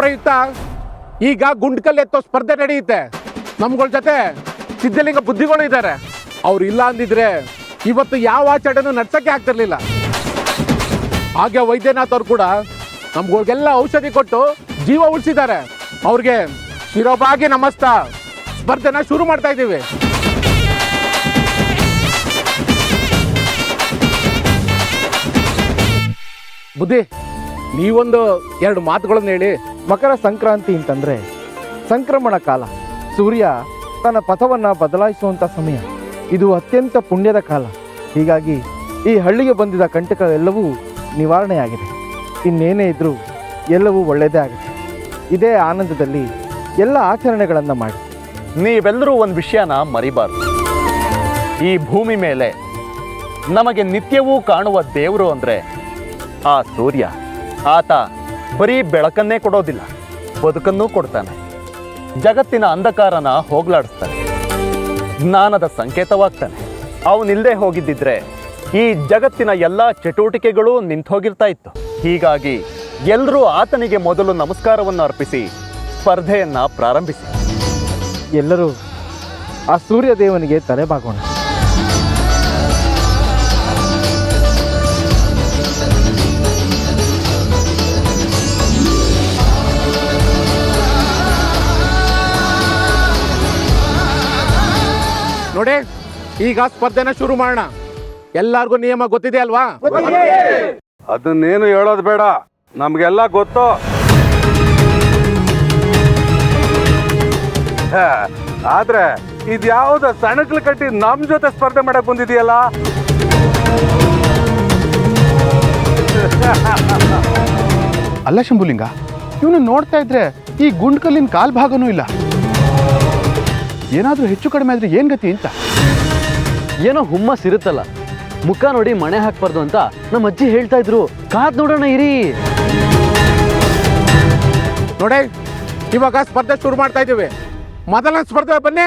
ಪ್ರಯುಕ್ತ ಈಗ ಗುಂಡ್ಕಲ್ ಎತ್ತೋ ಸ್ಪರ್ಧೆ ನಡೆಯುತ್ತೆ. ನಮ್ಗಳ ಜೊತೆ ಸಿದ್ಧಲಿಂಗ ಬುದ್ಧಿಗಳು ಇದ್ದಾರೆ. ಅವ್ರು ಇಲ್ಲ ಅಂದಿದ್ರೆ ಇವತ್ತು ಯಾವ ಆಚರಣೆನೂ ನಡ್ಸಕ್ಕೆ ಆಗ್ತಿರ್ಲಿಲ್ಲ. ಹಾಗೆ ವೈದ್ಯನಾಥ್ ಅವ್ರು ಕೂಡ ನಮ್ಗಳಿಗೆಲ್ಲ ಔಷಧಿ ಕೊಟ್ಟು ಜೀವ ಉಳಿಸಿದ್ದಾರೆ. ಅವ್ರಿಗೆ ಶಿರೋಬಾಗಿ ನಮಸ್ತ. ಸ್ಪರ್ಧೆನ ಶುರು ಮಾಡ್ತಾ ಇದ್ದೀವಿ. ಬುದ್ಧಿ, ನೀವೊಂದು 2 ಮಾತುಗಳನ್ನು ಹೇಳಿ. ಮಕರ ಸಂಕ್ರಾಂತಿ ಅಂತಂದರೆ ಸಂಕ್ರಮಣ ಕಾಲ. ಸೂರ್ಯ ತನ್ನ ಪಥವನ್ನು ಬದಲಾಯಿಸುವಂಥ ಸಮಯ. ಇದು ಅತ್ಯಂತ ಪುಣ್ಯದ ಕಾಲ. ಹೀಗಾಗಿ ಈ ಹಳ್ಳಿಗೆ ಬಂದಿದ್ದ ಕಂಟಕವೆಲ್ಲವೂ ನಿವಾರಣೆಯಾಗಿದೆ. ಇನ್ನೇನೇ ಇದ್ದರೂ ಎಲ್ಲವೂ ಒಳ್ಳೆಯದೇ ಆಗುತ್ತೆ. ಇದೇ ಆನಂದದಲ್ಲಿ ಎಲ್ಲ ಆಚರಣೆಗಳನ್ನು ಮಾಡಿ. ನೀವೆಲ್ಲರೂ ಒಂದು ವಿಷಯನ ಮರಿಬಾರ್ದು. ಈ ಭೂಮಿ ಮೇಲೆ ನಮಗೆ ನಿತ್ಯವೂ ಕಾಣುವ ದೇವರು ಅಂದರೆ ಆ ಸೂರ್ಯ. ಆತ ಬರೀ ಬೆಳಕನ್ನೇ ಕೊಡೋದಿಲ್ಲ, ಬದುಕನ್ನೂ ಕೊಡ್ತಾನೆ. ಜಗತ್ತಿನ ಅಂಧಕಾರನ ಹೋಗ್ಲಾಡಿಸ್ತಾನೆ, ಜ್ಞಾನದ ಸಂಕೇತವಾಗ್ತಾನೆ. ಅವನಿಲ್ಲದೆ ಹೋಗಿದ್ದಿದ್ರೆ ಈ ಜಗತ್ತಿನ ಎಲ್ಲ ಚಟುವಟಿಕೆಗಳು ನಿಂತೋಗಿರ್ತಾ ಇತ್ತು. ಹೀಗಾಗಿ ಎಲ್ಲರೂ ಆತನಿಗೆ ಮೊದಲು ನಮಸ್ಕಾರವನ್ನು ಅರ್ಪಿಸಿ ಸ್ಪರ್ಧೆಯನ್ನು ಪ್ರಾರಂಭಿಸಿ. ಎಲ್ಲರೂ ಆ ಸೂರ್ಯ ದೇವನಿಗೆ ತಲೆಬಾಗೋಣ. ನೋಡಿ, ಈಗ ಸ್ಪರ್ಧೆನ ಶುರು ಮಾಡೋಣ. ಎಲ್ಲಾರ್ಗೂ ನಿಯಮ ಗೊತ್ತಿದೆ ಅಲ್ವಾ? ಅದನ್ನೇನು ಹೇಳೋದು ಬೇಡ, ನಮ್ಗೆಲ್ಲ ಗೊತ್ತು. ಆದ್ರೆ ಇದ್ಯಾವುದ ಸಣಕ್ಲು ಕಟ್ಟಿ ನಮ್ ಜೊತೆ ಸ್ಪರ್ಧೆ ಮಾಡಕ್ ಬಂದಿದೆಯಲ್ಲ? ಅಲ್ಲ ಶಂಭುಲಿಂಗ, ಇವನು ನೋಡ್ತಾ ಇದ್ರೆ ಈ ಗುಂಡ್ಕಲ್ಲಿನ ಕಾಲ್ ಭಾಗನೂ ಇಲ್ಲ. ಏನಾದ್ರೂ ಹೆಚ್ಚು ಕಡಿಮೆ ಆದ್ರೆ ಏನ್ ಗತಿ ಅಂತ. ಏನೋ ಹುಮ್ಮಸ್ ಇರುತ್ತಲ್ಲ, ಮುಖ ನೋಡಿ ಮಣೆ ಹಾಕ್ಬಾರ್ದು ಅಂತ ನಮ್ಮ ಅಜ್ಜಿ ಹೇಳ್ತಾ ಇದ್ರು. ಕಾದ್ ನೋಡೋಣ ಇರಿ. ನೋಡಿ, ಇವಾಗ ಸ್ಪರ್ಧೆ ಶುರು ಮಾಡ್ತಾ ಇದೀವಿ. ಮೊದಲನೇ ಸ್ಪರ್ಧೆ ಬನ್ನಿ.